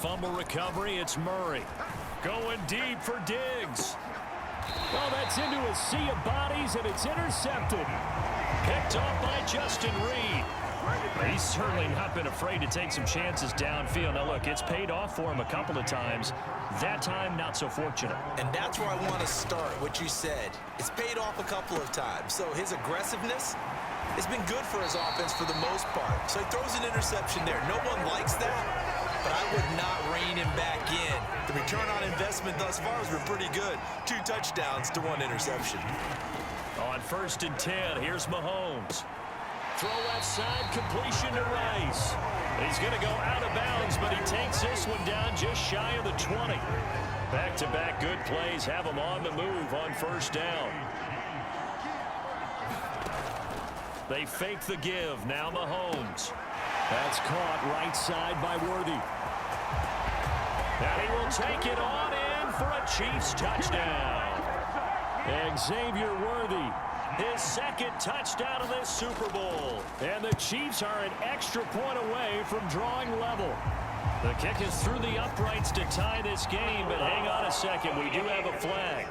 fumble recovery. It's Murray. Going deep for Diggs. Well, that's into a sea of bodies, and it's intercepted. Picked off by Justin Reed. He's certainly not been afraid to take some chances downfield. Now, look, it's paid off for him a couple of times. That time, not so fortunate. And that's where I want to start, what you said. It's paid off a couple of times. So his aggressiveness has been good for his offense for the most part. So he throws an interception there. No one likes that, but I would not rein him back in. The return on investment thus far has been pretty good. 2 touchdowns to 1 interception. On 1st and 10, here's Mahomes. Throw left side, completion to Rice. He's going to go out of bounds, but he takes this one down just shy of the 20. Back-to-back good plays have him on the move on 1st down. They fake the give. Now Mahomes. That's caught right side by Worthy. And he will take it on in for a Chiefs touchdown. Xavier Worthy, his 2nd touchdown of this Super Bowl. And the Chiefs are an extra point away from drawing level. The kick is through the uprights to tie this game, but hang on a second. We do have a flag.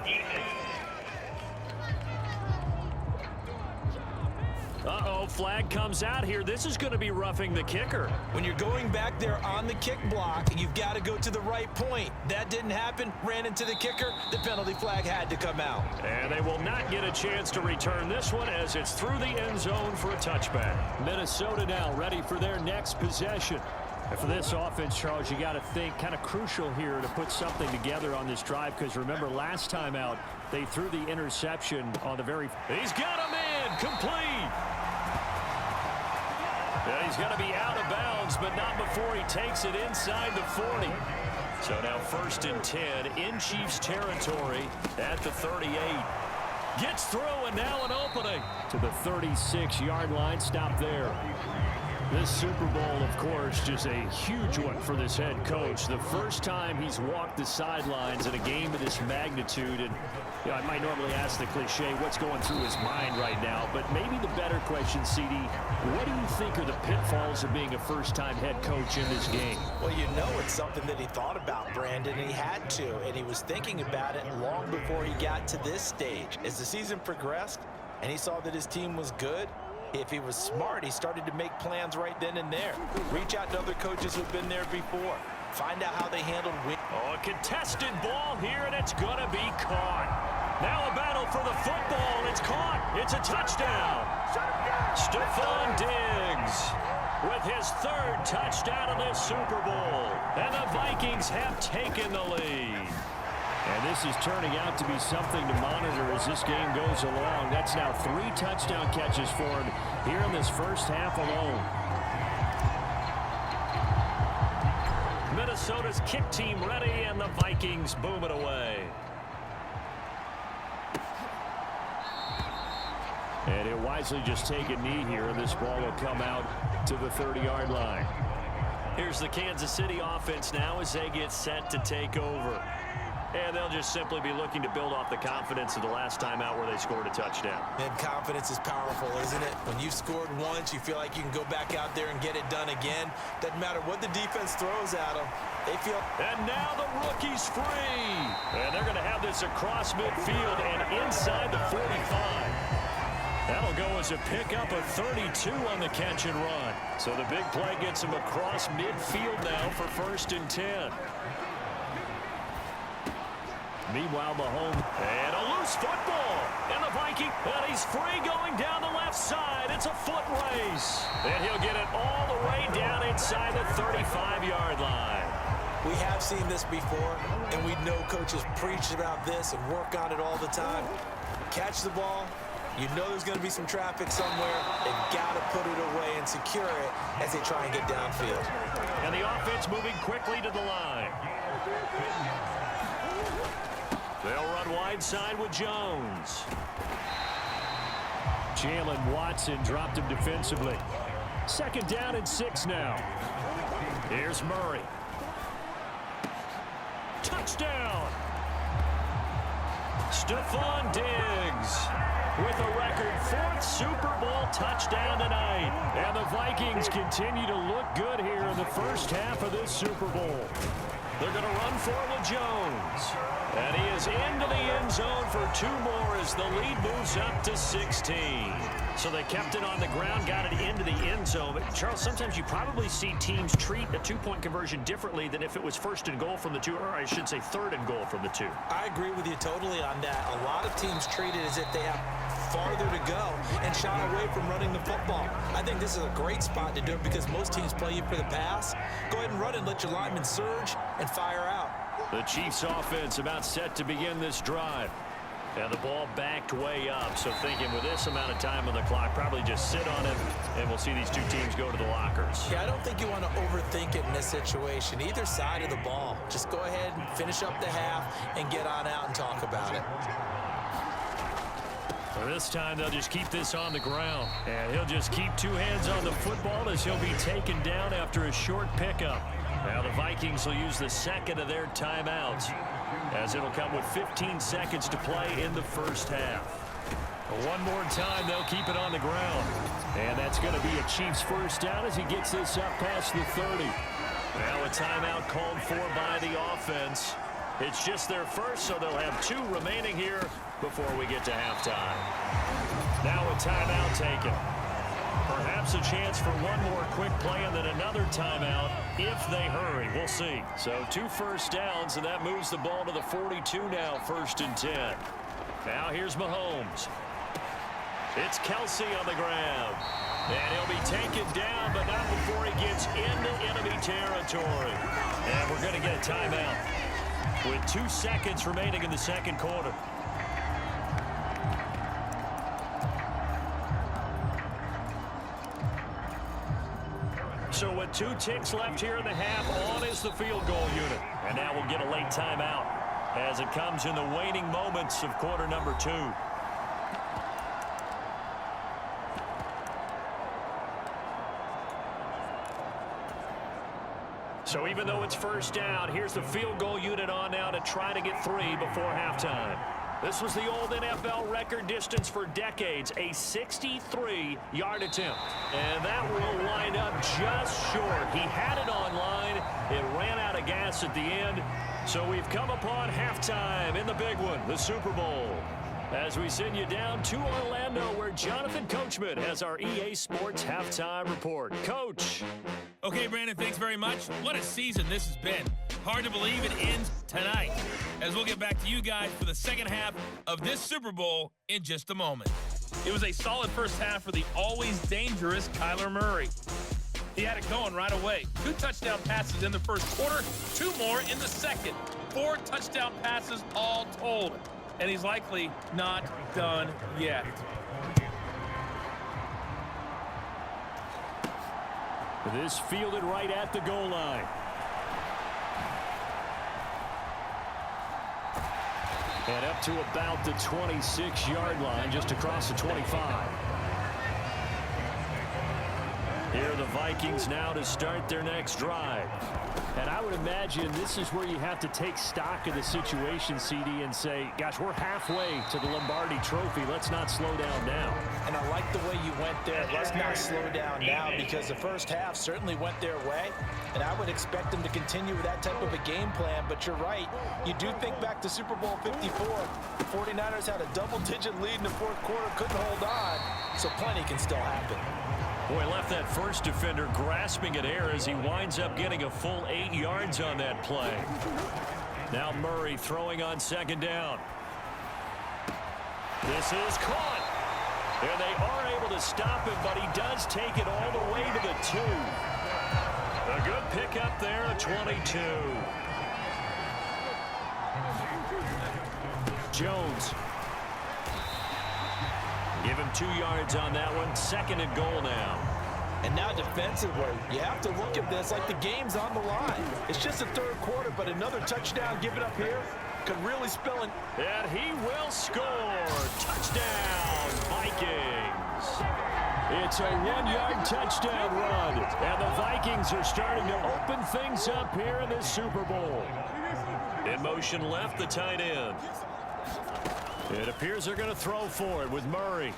Uh-oh, flag comes out here. This is going to be roughing the kicker. When you're going back there on the kick block, you've got to go to the right point. That didn't happen. Ran into the kicker. The penalty flag had to come out. And they will not get a chance to return this one as it's through the end zone for a touchback. Minnesota now ready for their next possession. And for this offense, Charles, you got to think kind of crucial here to put something together on this drive, because remember last time out they threw the interception on the very. He's got him in, complete. Yeah, he's going to be out of bounds, but not before he takes it inside the 40. So now 1st and 10 in Chiefs territory at the 38. Gets through, and now an opening to the 36-yard line. Stop there. This Super Bowl, of course, just a huge one for this head coach. The first time he's walked the sidelines in a game of this magnitude. And you know, I might normally ask the cliche, what's going through his mind right now? But maybe the better question, CD, what do you think are the pitfalls of being a first-time head coach in this game? Well, you know it's something that he thought about, Brandon, and he had to. And he was thinking about it long before he got to this stage. As the season progressed and he saw that his team was good, if he was smart, he started to make plans right then and there. Reach out to other coaches who've been there before. Find out how they handled win. Oh, a contested ball here, and it's going to be caught. Now a battle for the football. It's caught. It's a touchdown. Stephon Diggs with his 3rd touchdown of this Super Bowl. And the Vikings have taken the lead. And this is turning out to be something to monitor as this game goes along. That's now 3 touchdown catches for him here in this first half alone. Minnesota's kick team ready, and the Vikings boom it away. And he'll wisely just take a knee here, and this ball will come out to the 30-yard line. Here's the Kansas City offense now as they get set to take over. And they'll just simply be looking to build off the confidence of the last time out where they scored a touchdown. And confidence is powerful, isn't it? When you've scored once, you feel like you can go back out there and get it done again. Doesn't matter what the defense throws at them. They feel. And now the rookie's free. And they're going to have this across midfield and inside the 45. That'll go as a pickup of 32 on the catch and run. So the big play gets him across midfield now for 1st and 10. Meanwhile, Mahomes. And a loose football. And the Viking. And he's free going down the left side. It's a foot race. And he'll get it all the way down inside the 35-yard line. We have seen this before, and we know coaches preach about this and work on it all the time. Catch the ball. You know there's going to be some traffic somewhere. They've got to put it away and secure it as they try and get downfield. And the offense moving quickly to the line. They'll run wide side with Jones. Jalen Watson dropped him defensively. 2nd down and 6 now. Here's Murray. Touchdown! Stephon Diggs with a record 4th Super Bowl touchdown tonight. And the Vikings continue to look good here in the first half of this Super Bowl. They're going to run for it with Jones. And he is into the end zone for 2 more as the lead moves up to 16. So they kept it on the ground, got it into the end zone. But Charles, sometimes you probably see teams treat a 2-point conversion differently than if it was 1st and goal from the 2, or I should say 3rd and goal from the 2. I agree with you totally on that. A lot of teams treat it as if they have farther to go and shy away from running the football. I think this is a great spot to do it because most teams play you for the pass. Go ahead and run and let your linemen surge and fire out. The Chiefs offense about set to begin this drive. And the ball backed way up, so thinking with this amount of time on the clock, probably just sit on it, and we'll see these two teams go to the lockers. Yeah, I don't think you want to overthink it in this situation. Either side of the ball. Just go ahead and finish up the half and get on out and talk about it. Well, this time they'll just keep this on the ground. And he'll just keep 2 hands on the football as he'll be taken down after a short pickup. Now the Vikings will use the 2nd of their timeouts, as it'll come with 15 seconds to play in the first half. One more time, they'll keep it on the ground. And that's going to be a Chiefs first down as he gets this up past the 30. Now a timeout called for by the offense. It's just their first, so they'll have 2 remaining here before we get to halftime. Now a timeout taken. Perhaps a chance for one more quick play and then another timeout if they hurry. We'll see. So 2 first downs, and that moves the ball to the 42 now, 1st and 10. Now here's Mahomes. It's Kelsey on the ground. And he'll be taken down, but not before he gets into enemy territory. And we're going to get a timeout with 2 seconds remaining in the 2nd quarter. So with 2 ticks left here in the half, on is the field goal unit. And now we'll get a late timeout as it comes in the waning moments of quarter number 2. So even though it's first down, here's the field goal unit on now to try to get 3 before halftime. This was the old NFL record distance for decades, a 63-yard attempt. And that will line up just short. He had it on line. It ran out of gas at the end. So we've come upon halftime in the big one, the Super Bowl. As we send you down to Orlando, where Jonathan Coachman has our EA Sports halftime report. Coach. Okay, Brandon, thanks very much. What a season this has been. Hard to believe it ends tonight, as we'll get back to you guys for the 2nd half of this Super Bowl in just a moment. It was a solid first half for the always dangerous Kyler Murray. He had it going right away. 2 touchdown passes in the first quarter, 2 more in the second. 4 touchdown passes all told. And he's likely not done yet. This fielded right at the goal line. And up to about the 26-yard line, just across the 25. Here are the Vikings now to start their next drive. And I would imagine this is where you have to take stock of the situation, CD, and say, gosh, we're halfway to the Lombardi Trophy. Let's not slow down now. And I like the way you went there. Let's not slow down now, because the first half certainly went their way. And I would expect them to continue with that type of a game plan. But you're right. You do think back to Super Bowl 54. The 49ers had a double-digit lead in the 4th quarter, couldn't hold on. So plenty can still happen. Boy, left that first defender grasping at air as he winds up getting a full 8 yards on that play. Now Murray throwing on 2nd down. This is caught. And they are able to stop him, but he does take it all the way to the 2. A good pickup there at 22. Jones. Give him 2 yards on that one. 2nd and goal now. And now defensively, you have to look at this like the game's on the line. It's just the 3rd quarter, but another touchdown given up here could really spell it. And he will score. Touchdown, Vikings. It's a 1-yard touchdown run. And the Vikings are starting to open things up here in this Super Bowl. In motion left, the tight end. It appears they're going to throw for it with Murray.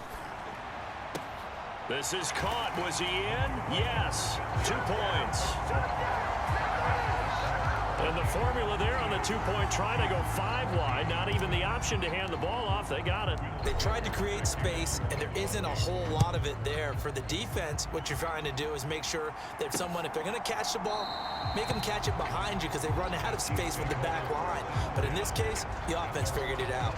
This is caught. Was he in? Yes. 2 points. And And the formula there on the two-point try to go 5 wide. Not even the option to hand the ball off. They got it. They tried to create space, and there isn't a whole lot of it there. For the defense, what you're trying to do is make sure that if they're going to catch the ball, make them catch it behind you because they run out of space with the back line. But in this case, the offense figured it out.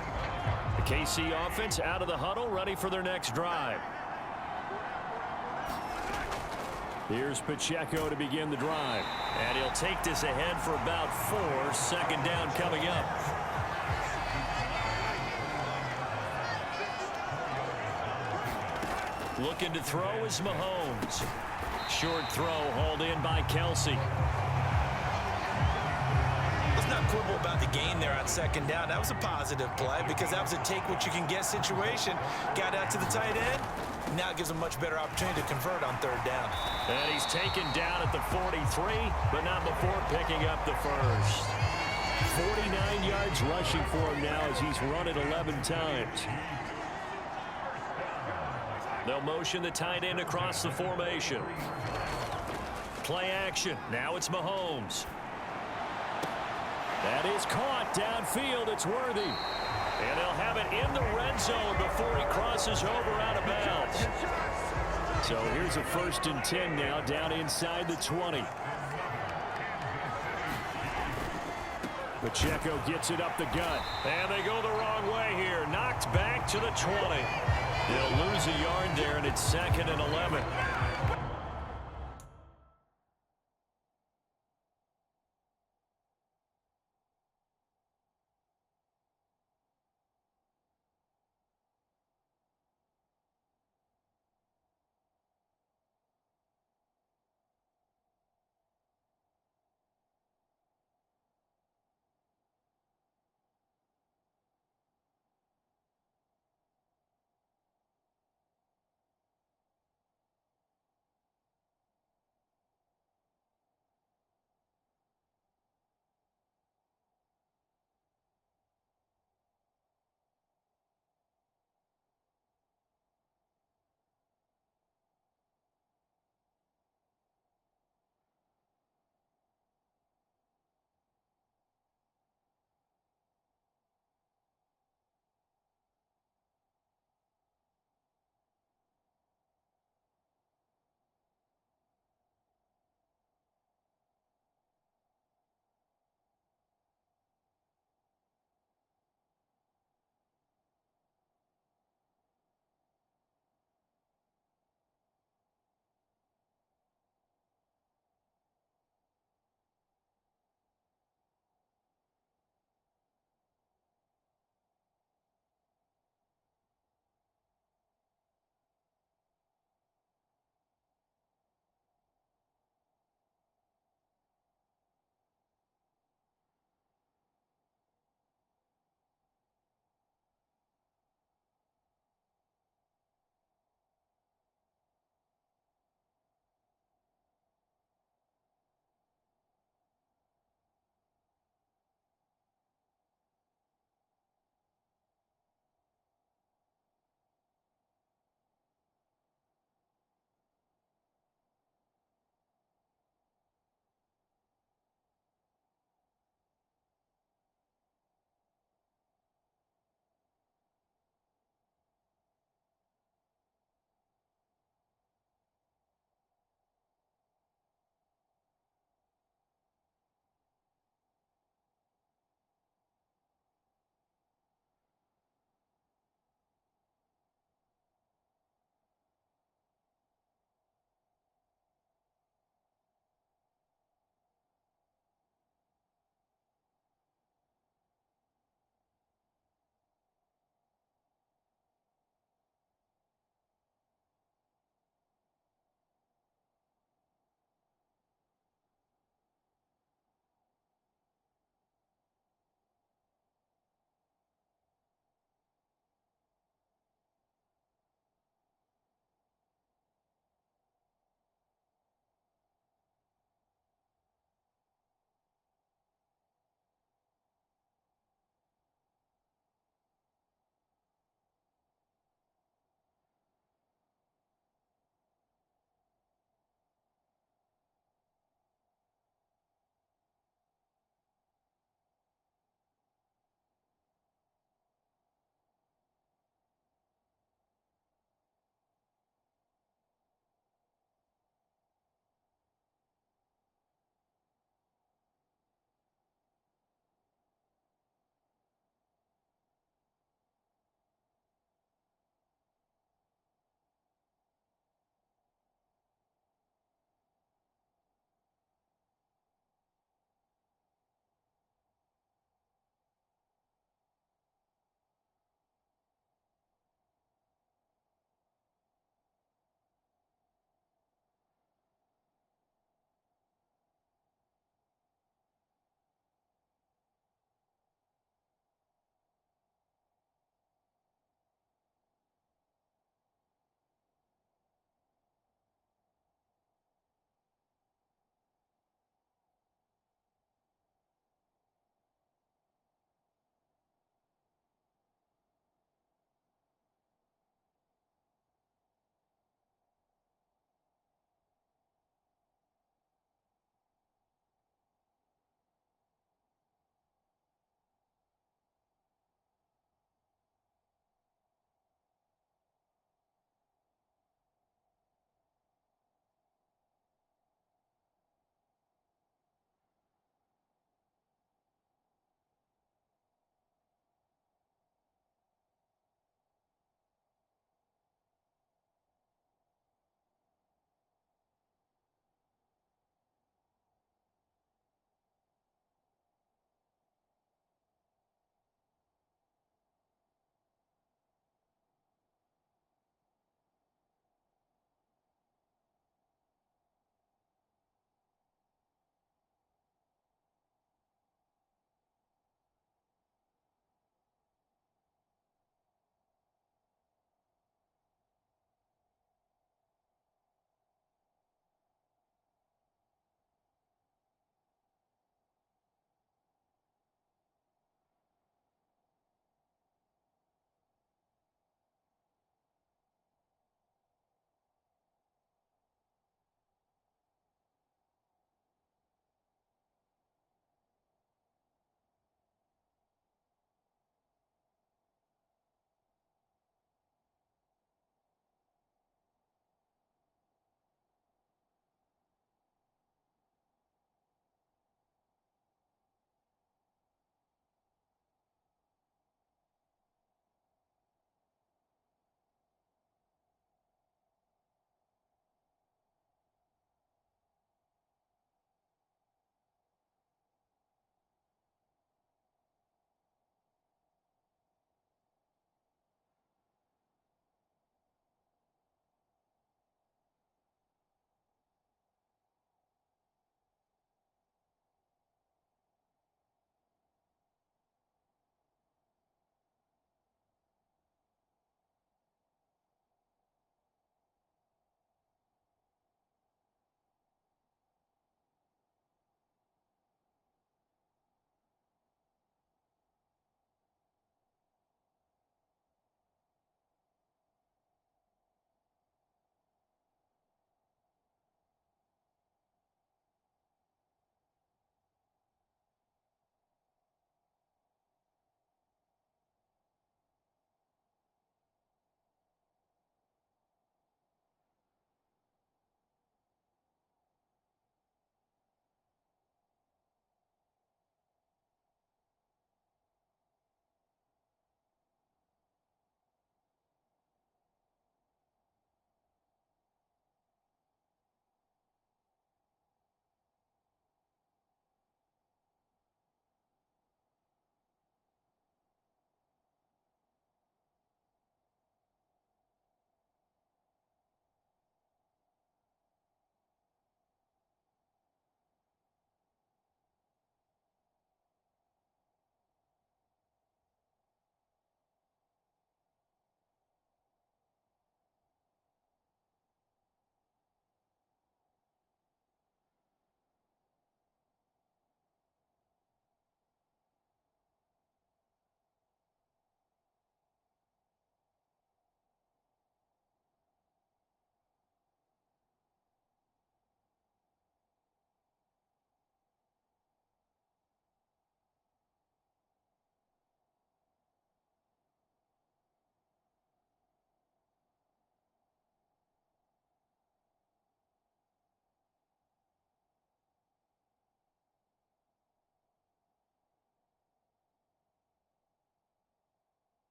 The KC offense out of the huddle, ready for their next drive. Here's Pacheco to begin the drive. And he'll take this ahead for about 4. Second down coming up. Looking to throw is Mahomes. Short throw hauled in by Kelsey. Let's not quibble about the gain there on second down. That was a positive play because that was a take-what-you-can-get situation. Got out to the tight end. Now it gives them much better opportunity to convert on third down. And he's taken down at the 43, but not before picking up the first. 49 yards rushing for him now as he's run it 11 times. They'll motion the tight end across the formation. Play action. Now it's Mahomes. That is caught downfield. It's Worthy. And they'll have it in the red zone before he crosses over out of bounds. So here's a 1st and 10 now down inside the 20. Pacheco gets it up the gut. And they go the wrong way here. Knocked back to the 20. They'll lose a yard there, and it's 2nd and 11.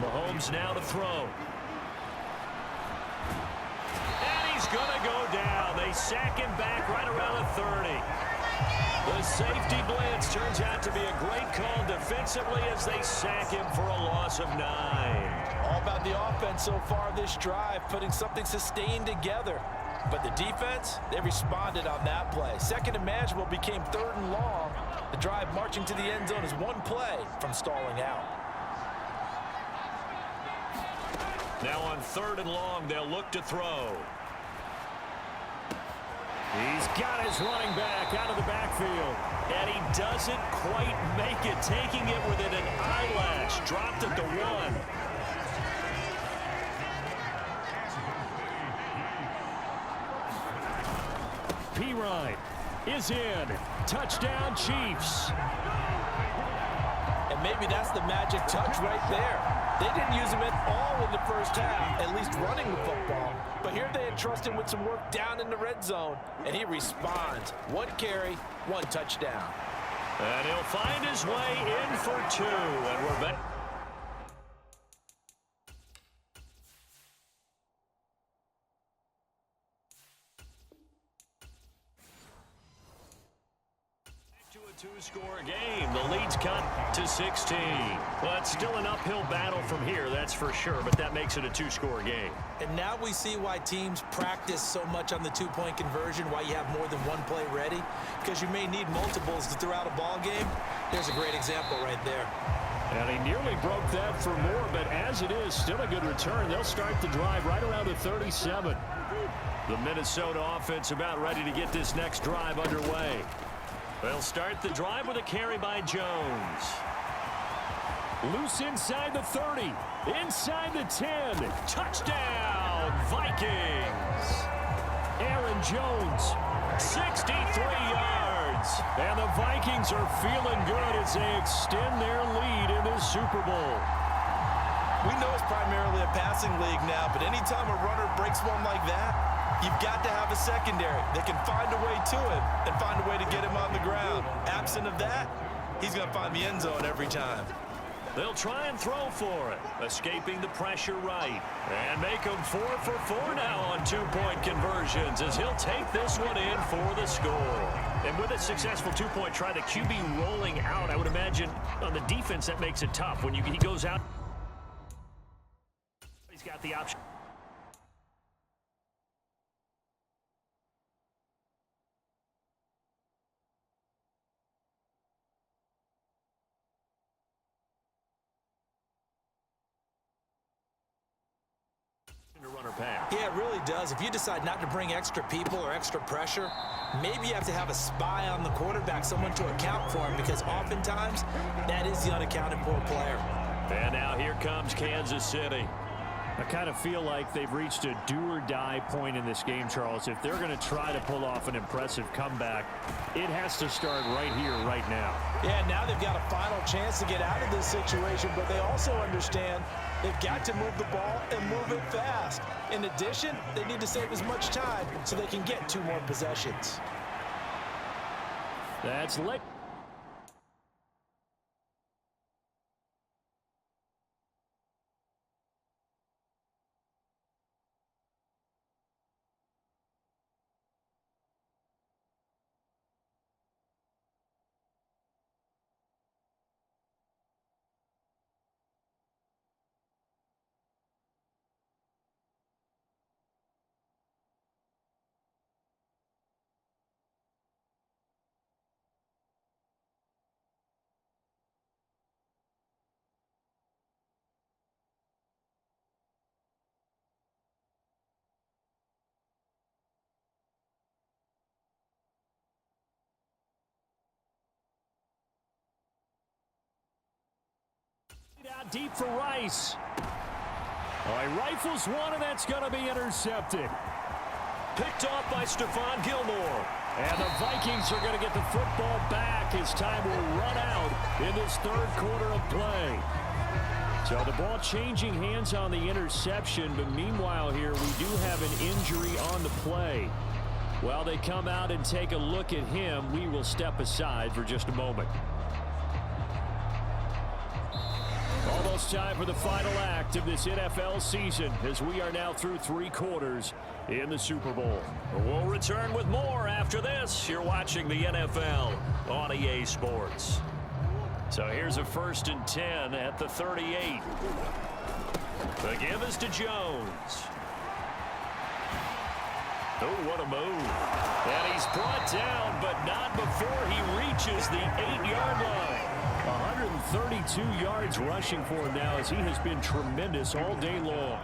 Mahomes now to throw. And he's going to go down. They sack him back right around the 30. The safety blitz turns out to be a great call defensively as they sack him for a loss of 9. All about the offense so far this drive, putting something sustained together. But the defense, they responded on that play. Second and manageable became 3rd and long. The drive marching to the end zone is one play from stalling out. Now on 3rd and long, they'll look to throw. He's got his running back out of the backfield. And he doesn't quite make it, taking it within an eyelash. Dropped at the 1. P-Ryan is in. Touchdown, Chiefs. And maybe that's the magic touch right there. They didn't use him at all in the first half, at least running the football. But here they entrust him with some work down in the red zone, and he responds. 1 carry, 1 touchdown. And he'll find his way in for 2. And we're back. To a 2-score game. The lead's cut to 16. Well, it's still an uphill battle from here, that's for sure, but that makes it a 2-score game. And now we see why teams practice so much on the 2-point conversion, why you have more than 1 play ready, because you may need multiples to throw out a ball game. There's a great example right there. And he nearly broke that for more, but as it is, still a good return. They'll start the drive right around the 37. The Minnesota offense about ready to get this next drive underway. They'll start the drive with a carry by Jones. Loose inside the 30. Inside the 10. Touchdown, Vikings. Aaron Jones. 63 yards. And the Vikings are feeling good as they extend their lead in this Super Bowl. We know it's primarily a passing league now, but anytime a runner breaks one like that, you've got to have a secondary that can find a way to him and find a way to get him on the ground. Absent of that, he's going to find the end zone every time. They'll try and throw for it, escaping the pressure right. And make him 4 for 4 now on 2-point conversions as he'll take this one in for the score. And with a successful 2-point try, the QB rolling out, I would imagine on the defense that makes it tough. When he goes out, he's got the option. Runner pass. Yeah, it really does. If you decide not to bring extra people or extra pressure, maybe you have to have a spy on the quarterback, someone to account for him, because oftentimes that is the unaccounted for player. And now here comes Kansas City. I kind of feel like they've reached a do-or-die point in this game, Charles. If they're going to try to pull off an impressive comeback, it has to start right here, right now. Yeah, now they've got a final chance to get out of this situation, but they also understand they've got to move the ball and move it fast. In addition, they need to save as much time so they can get 2 more possessions. That's lit. Out deep for Rice. Oh, he rifles one, and that's going to be intercepted. Picked off by Stephon Gilmore. And the Vikings are going to get the football back as time will run out in this 3rd quarter of play. So the ball changing hands on the interception, but meanwhile here we do have an injury on the play. While they come out and take a look at him, we will step aside for just a moment. Although it's time for the final act of this NFL season as we are now through 3 quarters in the Super Bowl. We'll return with more after this. You're watching the NFL on EA Sports. So here's a 1st and 10 at the 38. The give is to Jones. Oh, what a move. And he's brought down, but not before he reaches the 8-yard line. 132 yards rushing for him now as he has been tremendous all day long.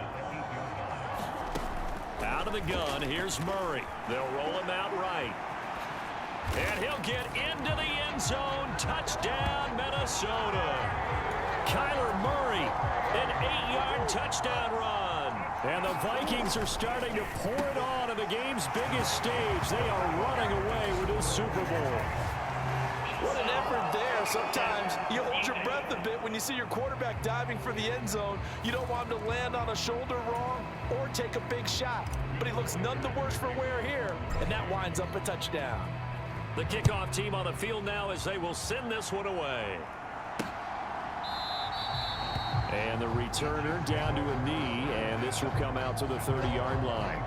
Out of the gun, here's Murray. They'll roll him out right. And he'll get into the end zone. Touchdown, Minnesota. Kyler Murray, an 8-yard touchdown run. And the Vikings are starting to pour it on at the game's biggest stage. They are running away with this Super Bowl. What an effort there. Sometimes you hold your breath a bit when you see your quarterback diving for the end zone. You don't want him to land on a shoulder wrong or take a big shot. But he looks none the worse for wear here, and that winds up a touchdown. The kickoff team on the field now as they will send this one away. And the returner down to a knee, and this will come out to the 30-yard line.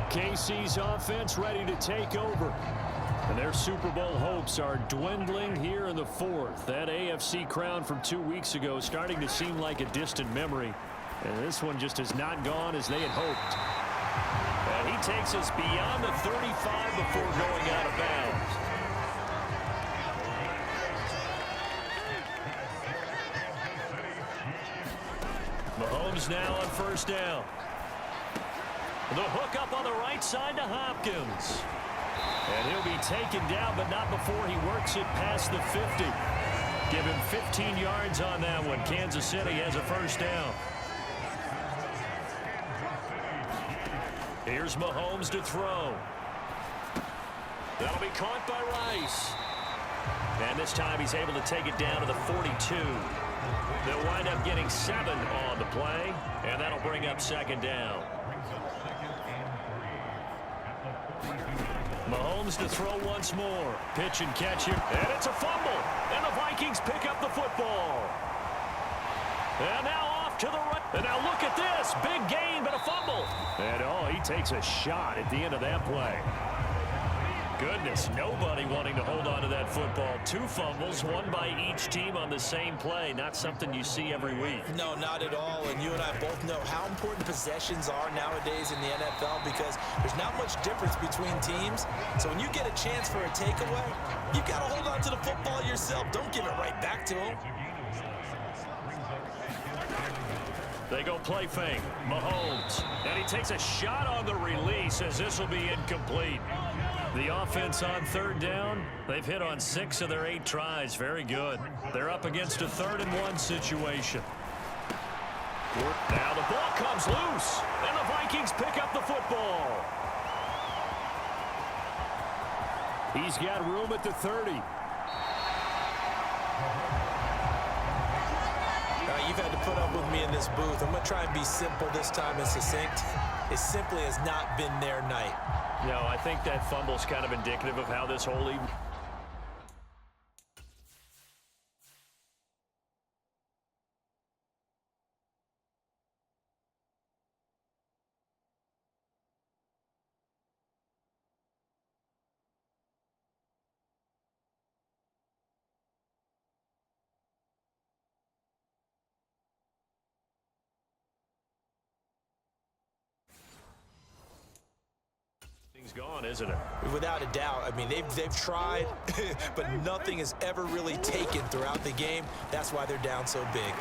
KC's offense ready to take over. And their Super Bowl hopes are dwindling here in the 4th. That AFC crown from 2 weeks ago is starting to seem like a distant memory. And this one just has not gone as they had hoped. And he takes us beyond the 35 before going out of bounds. Mahomes now on 1st down. The hook up on the right side to Hopkins. And he'll be taken down, but not before he works it past the 50. Give him 15 yards on that one. Kansas City has a 1st down. Here's Mahomes to throw. That'll be caught by Rice. And this time he's able to take it down to the 42. They'll wind up getting 7 on the play, and that'll bring up 2nd down. Mahomes to throw once more. Pitch and catch him. And it's a fumble. And the Vikings pick up the football. And now off to the right. And now look at this. Big gain, but a fumble. And he takes a shot at the end of that play. Goodness, nobody wanting to hold on to that football. 2 fumbles, one by each team on the same play. Not something you see every week. No, not at all. And you and I both know how important possessions are nowadays in the NFL because there's not much difference between teams. So when you get a chance for a takeaway, you've got to hold on to the football yourself. Don't give it right back to him. They go play fake. Mahomes. And he takes a shot on the release as this will be incomplete. The offense on 3rd down, they've hit on 6 of their 8 tries. Very good. They're up against a 3rd and 1 situation. Now the ball comes loose, and the Vikings pick up the football. He's got room at the 30. You've had to put up with me in this booth. I'm going to try and be simple this time and succinct. It simply has not been their night. No, I think that fumble's kind of indicative of how this whole evening. Gone, isn't it? Without a doubt. I mean, they've tried, but nothing has ever really taken throughout the game. That's why they're down so big.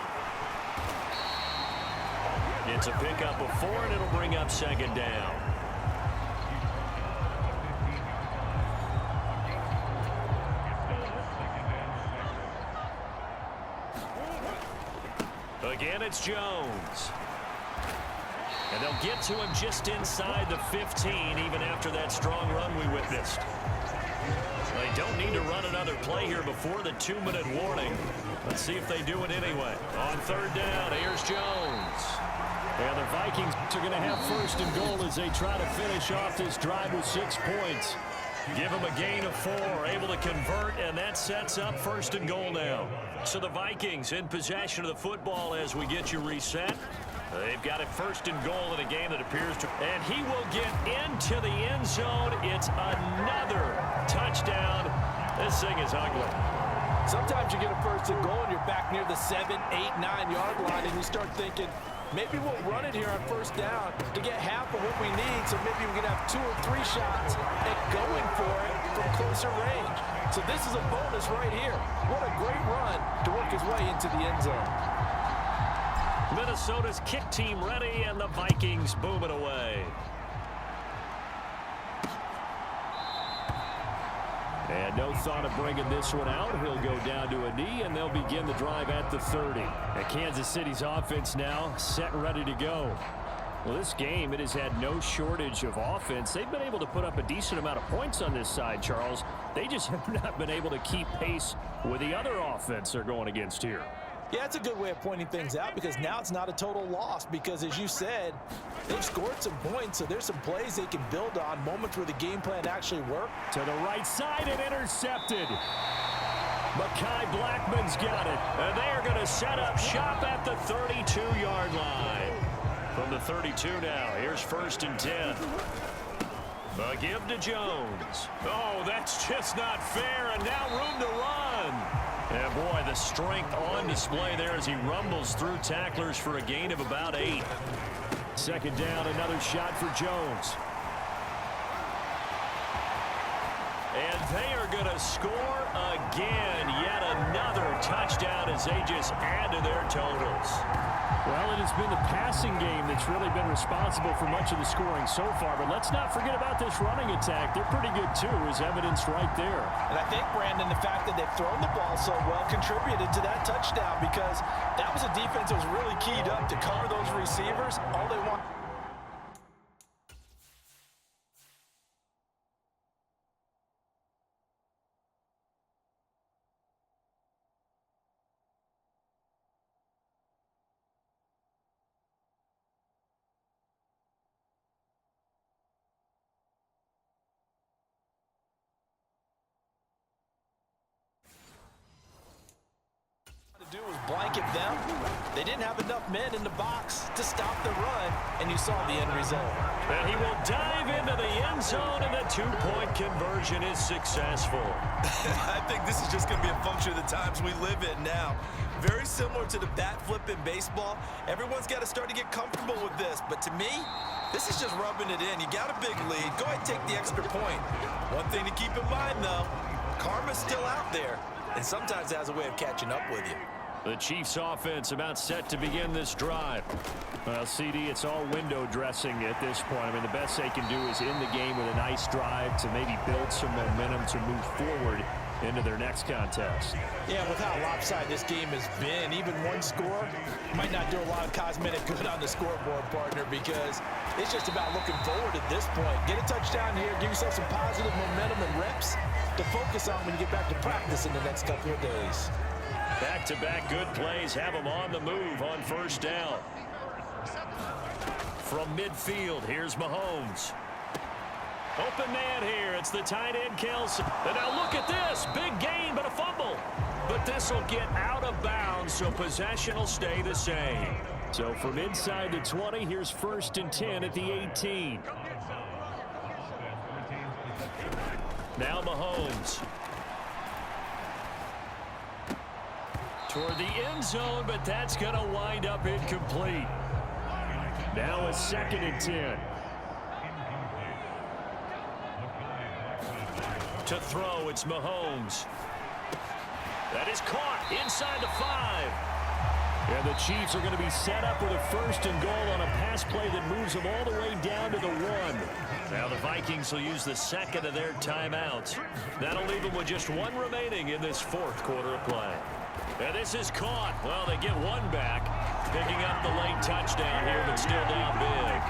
It's a pickup of 4, and it'll bring up 2nd down. Again, it's Jones. And they'll get to him just inside the 15, even after that strong run we witnessed. They don't need to run another play here before the 2-minute warning. Let's see if they do it anyway. On 3rd down, here's Jones. And the Vikings are going to have 1st and goal as they try to finish off this drive with 6 points. Give him a gain of 4, able to convert, and that sets up 1st and goal now. So the Vikings in possession of the football as we get you reset. They've got it 1st and goal in a game that appears to... And he will get into the end zone. It's another touchdown. This thing is ugly. Sometimes you get a 1st and goal and you're back near the 7, 8, 9-yard line, and you start thinking, maybe we'll run it here on 1st down to get half of what we need, so maybe we can have 2 or 3 shots at going for it from closer range. So this is a bonus right here. What a great run to work his way into the end zone. Minnesota's kick team ready, and the Vikings boom it away. And no thought of bringing this one out. He'll go down to a knee, and they'll begin the drive at the 30. And Kansas City's offense now set and ready to go. Well, this game, it has had no shortage of offense. They've been able to put up a decent amount of points on this side, Charles. They just have not been able to keep pace with the other offense they're going against here. Yeah, it's a good way of pointing things out because now it's not a total loss because, as you said, they've scored some points, so there's some plays they can build on, moments where the game plan actually worked. To the right side and intercepted. Mekhi Blackman's got it, and they are going to set up shop at the 32-yard line. From the 32 now, here's 1st and 10. A give to Jones. Oh, that's just not fair, and now room to run. And boy, the strength on display there as he rumbles through tacklers for a gain of about 8. 2nd down, another shot for Jones. And they are going to score again. Yet another touchdown as they just add to their totals. Well, it has been the passing game that's really been responsible for much of the scoring so far. But let's not forget about this running attack. They're pretty good, too, as evidenced right there. And I think, Brandon, the fact that they've thrown the ball so well contributed to that touchdown because that was a defense that was really keyed up to cover those receivers. All they want... do was blanket them. They didn't have enough men in the box to stop the run, and you saw the end result. And he will dive into the end zone, and the 2-point conversion is successful. I think this is just going to be a function of the times we live in now. Very similar to the bat flip in baseball. Everyone's got to start to get comfortable with this, but to me, this is just rubbing it in. You got a big lead. Go ahead and take the extra point. One thing to keep in mind, though, karma's still out there, and sometimes it has a way of catching up with you. The Chiefs offense about set to begin this drive. Well, CD, it's all window dressing at this point. I mean, the best they can do is end the game with a nice drive to maybe build some momentum to move forward into their next contest. Yeah, with how lopsided this game has been, even one score might not do a lot of cosmetic good on the scoreboard, partner, because it's just about looking forward at this point. Get a touchdown here, give yourself some positive momentum and reps to focus on when you get back to practice in the next couple of days. Back-to-back good plays have them on the move on 1st down. From midfield, here's Mahomes. Open man here. It's the tight end, Kelce. And now look at this. Big gain, but a fumble. But this will get out of bounds, so possession will stay the same. So from inside the 20, here's 1st and 10 at the 18. Now Mahomes. Toward the end zone, but that's going to wind up incomplete. Now a 2nd and 10. To throw, it's Mahomes. That is caught inside the 5. And the Chiefs are going to be set up with a 1st and goal on a pass play that moves them all the way down to the 1. Now the Vikings will use the 2nd of their timeouts. That'll leave them with just 1 remaining in this 4th quarter of play. And this is caught. Well, they get 1 back, picking up the late touchdown here, but still down big.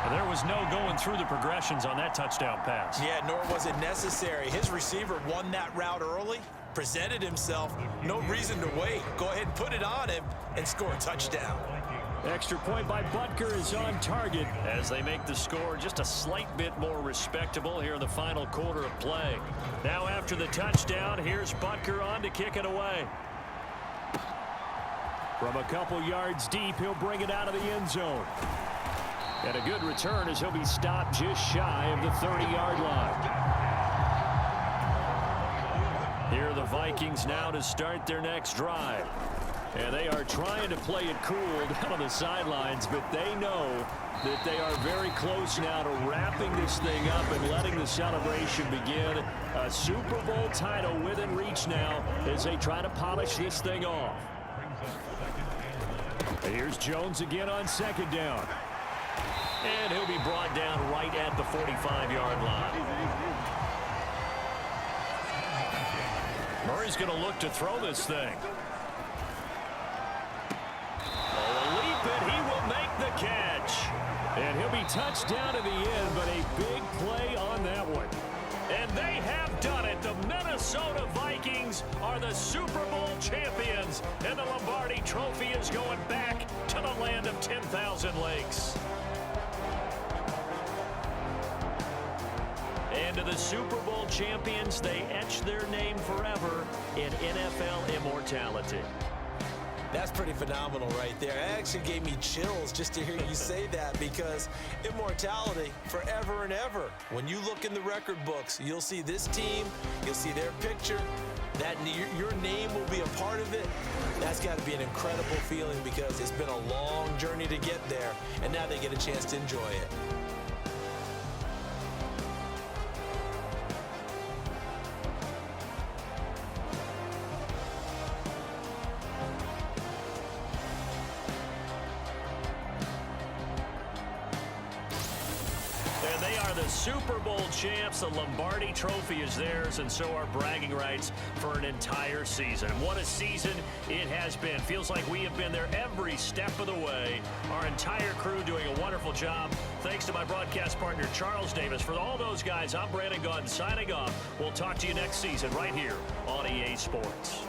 There was no going through the progressions on that touchdown pass. Yeah, nor was it necessary. His receiver won that route early, presented himself, no reason to wait. Go ahead and put it on him and score a touchdown. Extra point by Butker is on target. As they make the score just a slight bit more respectable here in the final quarter of play. Now after the touchdown, here's Butker on to kick it away. From a couple yards deep, he'll bring it out of the end zone. And a good return as he'll be stopped just shy of the 30-yard line. Here are the Vikings now to start their next drive. And they are trying to play it cool down on the sidelines, but they know that they are very close now to wrapping this thing up and letting the celebration begin. A Super Bowl title within reach now as they try to polish this thing off. Here's Jones again on second down. And he'll be brought down right at the 45-yard line. Murray's going to look to throw this thing. Leap it, he will make the catch. And he'll be touched down to the end, but a big play on that one. And they have done it. The Minnesota Vikings are the Super Bowl champions. And the Lombardi Trophy is going back to the land of 10,000 lakes. And to the Super Bowl champions, they etch their name forever in NFL immortality. That's pretty phenomenal right there. It actually gave me chills just to hear you say that, because immortality forever and ever. When you look in the record books, you'll see this team, you'll see their picture, that your name will be a part of it. That's got to be an incredible feeling, because it's been a long journey to get there, and now they get a chance to enjoy it. Super Bowl champs. The Lombardi Trophy is theirs, and so are bragging rights for an entire season. What a season it has been. Feels like we have been there every step of the way. Our entire crew doing a wonderful job. Thanks to my broadcast partner, Charles Davis. For all those guys, I'm Brandon Gaudin signing off. We'll talk to you next season right here on EA Sports.